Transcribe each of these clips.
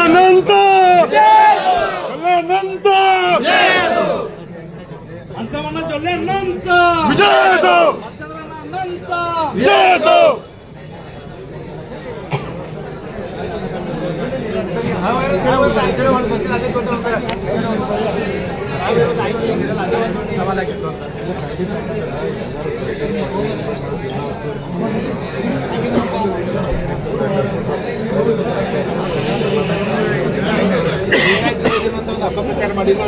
ಅನಂತ ಅನಂತ ಹಂಸವನ್ನ ಜೊಲ್ಲೆ ಅನಂತ ವಿಜಯ ಅನಂತ ವಿಜಯ ಸವಾಲಾಗಿತ್ತು ಅಂತ ಅಪಪ್ರಚಾರ ಮಾಡಿಲ್ಲ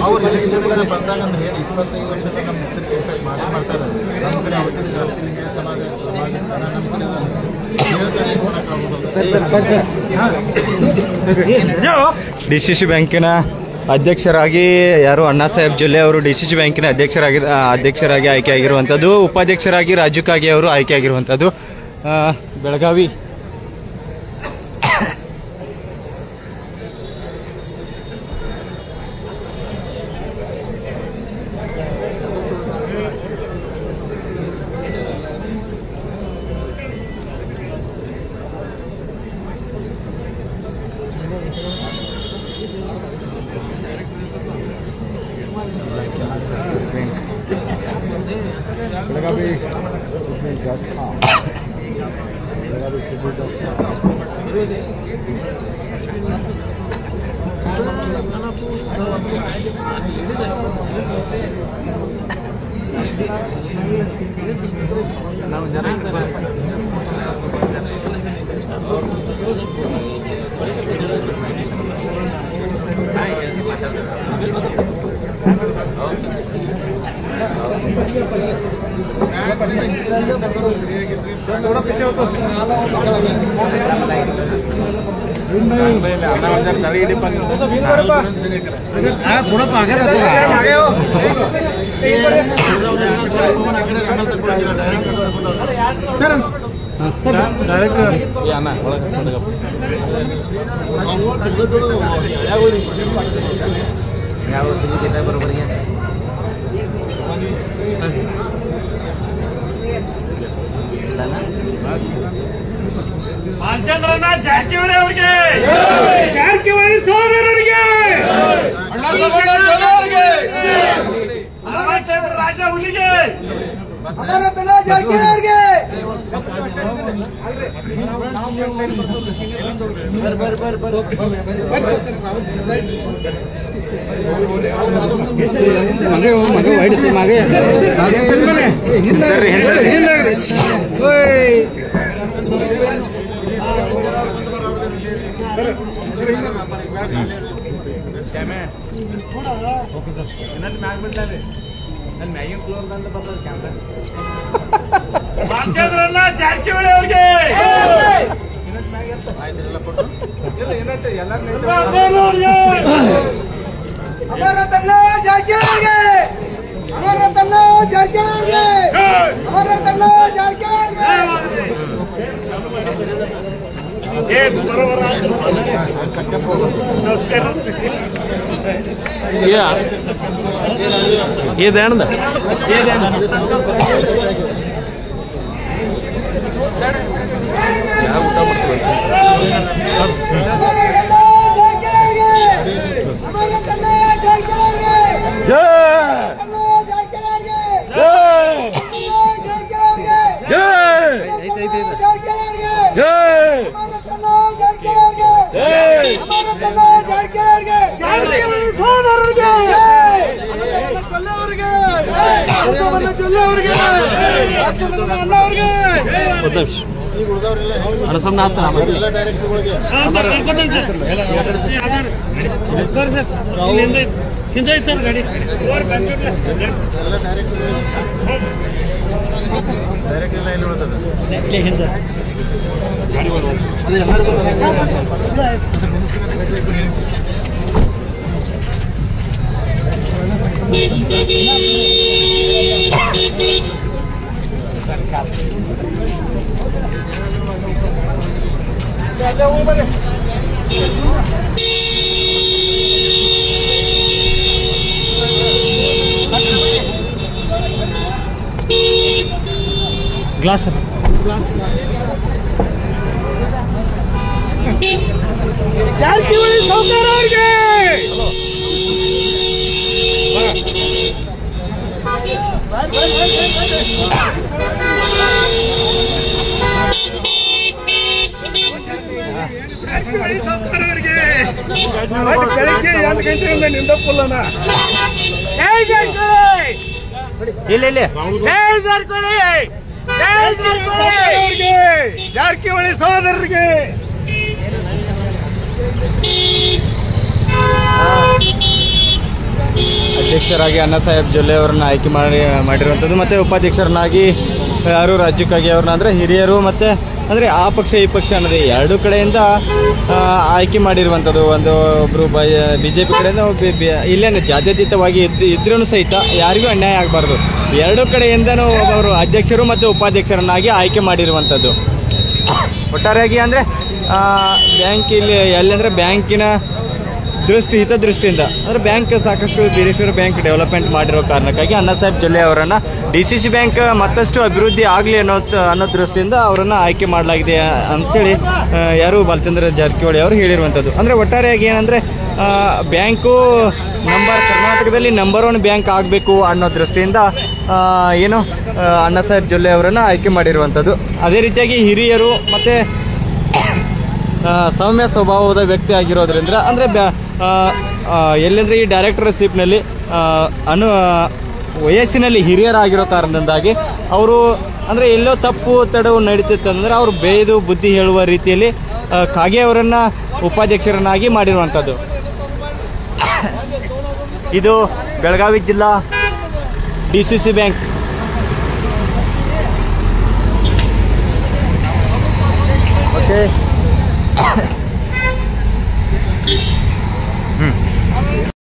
ಅವ್ರು ಎಲೆಕ್ಷನ್ಗೆಲ್ಲ ಬಂದಾಗ ಏನು 25 ವರ್ಷದ ನಮ್ಮ ಮುಖ್ಯರಿಗೆ ಎಕ್ಸ್ಪೆಕ್ಟ್ ಮಾಡ್ತಾರೆ. ನಮ್ಮ ಕಡೆ ಅವತ್ತಿನ ಜಾತಿಗೆ ಸಮಾಜ ನಮ್ಮ ಕಡೆ ಹೇಳ್ತಾನೆ ಕೊಡೋಕ್ಕಾಗೋದಿಲ್ಲ. DCC ಬ್ಯಾಂಕಿನ ಅಧ್ಯಕ್ಷರಾಗಿ ಯಾರು ಅಣ್ಣಾ ಸಾಹೇಬ್ ಜೊಲ್ಲೆ ಅವರು DCC ಬ್ಯಾಂಕಿನ ಅಧ್ಯಕ್ಷರಾಗಿ ಆಯ್ಕೆಯಾಗಿರುವಂಥದ್ದು. ಉಪಾಧ್ಯಕ್ಷರಾಗಿ ರಾಜು ಕಾಗೆ ಅವರು ಆಯ್ಕೆಯಾಗಿರುವಂಥದ್ದು. ಬೆಳಗಾವಿ थोड़ा पीछे हो तो थोड़ा आगे आगे हो सर डायरेक्ट बरोबर ಬಾಲಚಂದ್ರಣ್ಣ ಜಾರಕಿಹೊಳಿ ಅವರಿಗೆ, ಜಾರಕಿಹೊಳಿ ಸೋದರರಿಗೆ, ಅಣ್ಣಾ ಸಾಹೇಬ್ ಜೊಲ್ಲೆ ಅವರಿಗೆ, ರಾಮಚಂದ್ರ ರಾಜ ಹುಲಿಗೆ, ಅಮರತನ ಜಾರಕಿಹೊಳಿ ಅವರಿಗೆ. ಬಾಲಚಂದ್ರಣ್ಣ ಜಾರಕಿಹೊಳಿ ಅವರಿಗೆ, ಅಮರತನ ಜಾರಕಿಹೊಳಿ ಅವರಿಗೆ, ಅಮರತನ ಜಾರಕಿಹೊಳಿ ಅವರಿಗೆ, ಅಮರತನ ಜಾರಕಿಹೊಳಿ ಅವರಿಗೆ. ये देन ಯಾವ ಊಟ ಮಾಡ್ತೀವಿ ಸರ್ ಗಾಡಿ ಗ್ಲಾಸ್ ಜಾರಕಿಹೊಳಿ ಸಾವ್ಕಾರ ಅವ್ರಿಗೆ ಜಾರಕಿಹೊಳಿ ಸಾವ್ಕಾರ ಅವ್ರಿಗೆ ಬೆಳಿಗ್ಗೆ 8 ಗಂಟೆಯಿಂದ ನಿಂದ ಪುಲ್ಲನ ಜೈ ಜಾರಕಿಹೊಳಿ ಇಲ್ಲ ಜೈ ಜಾರಕಿಹೊಳಿ ಜೈ ಜಾರಕಿಹೊಳಿ ಜಾರಕಿಹೊಳಿ ಸಹೋದರರಿಗೆ ಅಧ್ಯಕ್ಷರಾಗಿ ಅಣ್ಣಾ ಸಾಹೇಬ್ ಜೊಲ್ಲೆ ಅವರನ್ನ ಆಯ್ಕೆ ಮಾಡಿರುವಂಥದ್ದು ಮತ್ತು ಉಪಾಧ್ಯಕ್ಷರನ್ನಾಗಿ ಯಾರು ರಾಜ್ಯಕ್ಕಾಗಿ ಅವ್ರನ್ನ ಅಂದರೆ ಹಿರಿಯರು ಮತ್ತು ಅಂದರೆ ಆ ಪಕ್ಷ ಈ ಪಕ್ಷ ಅನ್ನೋದು ಎರಡು ಕಡೆಯಿಂದ ಆಯ್ಕೆ ಮಾಡಿರುವಂಥದ್ದು. ಒಬ್ಬರು BJP ಕಡೆಯಿಂದ ಇಲ್ಲೇನು ಜಾತ್ಯತೀತವಾಗಿ ಇದ್ರೂ ಸಹಿತ ಯಾರಿಗೂ ಅನ್ಯಾಯ ಆಗಬಾರ್ದು. ಎರಡು ಕಡೆಯಿಂದನೂ ಒಬ್ಬರು ಅಧ್ಯಕ್ಷರು ಮತ್ತು ಉಪಾಧ್ಯಕ್ಷರನ್ನಾಗಿ ಆಯ್ಕೆ ಮಾಡಿರುವಂಥದ್ದು. ಒಟ್ಟಾರೆಯಾಗಿ ಅಂದರೆ ಬ್ಯಾಂಕ್ ಇಲ್ಲಿ ಎಲ್ಲಂದರೆ ಬ್ಯಾಂಕಿನ ಹಿತದೃಷ್ಟಿಯಿಂದ ಅಂದರೆ ಬ್ಯಾಂಕ್ ಸಾಕಷ್ಟು ಬೀರೇಶ್ವರ ಬ್ಯಾಂಕ್ ಡೆವಲಪ್ಮೆಂಟ್ ಮಾಡಿರೋ ಕಾರಣಕ್ಕಾಗಿ ಅಣ್ಣಾ ಸಾಹೇಬ್ ಜೊಲ್ಲೆ ಅವರನ್ನು DCC ಬ್ಯಾಂಕ್ ಮತ್ತಷ್ಟು ಅಭಿವೃದ್ಧಿ ಆಗಲಿ ಅನ್ನೋ ದೃಷ್ಟಿಯಿಂದ ಅವರನ್ನು ಆಯ್ಕೆ ಮಾಡಲಾಗಿದೆ ಅಂತೇಳಿ ಯಾರು ಬಾಲಚಂದ್ರ ಜಾರಕಿಹೊಳಿ ಅವರು ಹೇಳಿರುವಂಥದ್ದು. ಅಂದರೆ ಒಟ್ಟಾರೆಯಾಗಿ ಏನಂದರೆ ಬ್ಯಾಂಕು ಕರ್ನಾಟಕದಲ್ಲಿ ನಂಬರ್ 1 ಬ್ಯಾಂಕ್ ಆಗಬೇಕು ಅನ್ನೋ ದೃಷ್ಟಿಯಿಂದ ಏನು ಅಣ್ಣಾ ಸಾಹೇಬ್ ಜೊಲ್ಲೆ ಅವರನ್ನು ಆಯ್ಕೆ ಮಾಡಿರುವಂಥದ್ದು. ಅದೇ ರೀತಿಯಾಗಿ ಹಿರಿಯರು ಮತ್ತು ಸೌಮ್ಯ ಸ್ವಭಾವದ ವ್ಯಕ್ತಿ ಆಗಿರೋದ್ರಿಂದ ಅಂದರೆ ಎಲ್ಲೆಂದರೆ ಈ ಡೈರೆಕ್ಟರ್ಶಿಪ್ನಲ್ಲಿ ವಯಸ್ಸಿನಲ್ಲಿ ಹಿರಿಯರಾಗಿರೋ ಕಾರಣದಿಂದಾಗಿ ಅವರು ಅಂದರೆ ಎಲ್ಲೋ ತಪ್ಪು ತಡವು ನಡೀತಿತ್ತಂದರೆ ಅವರು ಬೇಯ್ದು ಬುದ್ಧಿ ಹೇಳುವ ರೀತಿಯಲ್ಲಿ ಕಾಗೆ ಅವರನ್ನು ಉಪಾಧ್ಯಕ್ಷರನ್ನಾಗಿ ಮಾಡಿರುವಂಥದ್ದು. ಇದು ಬೆಳಗಾವಿ ಜಿಲ್ಲಾ DCC ಬ್ಯಾಂಕ್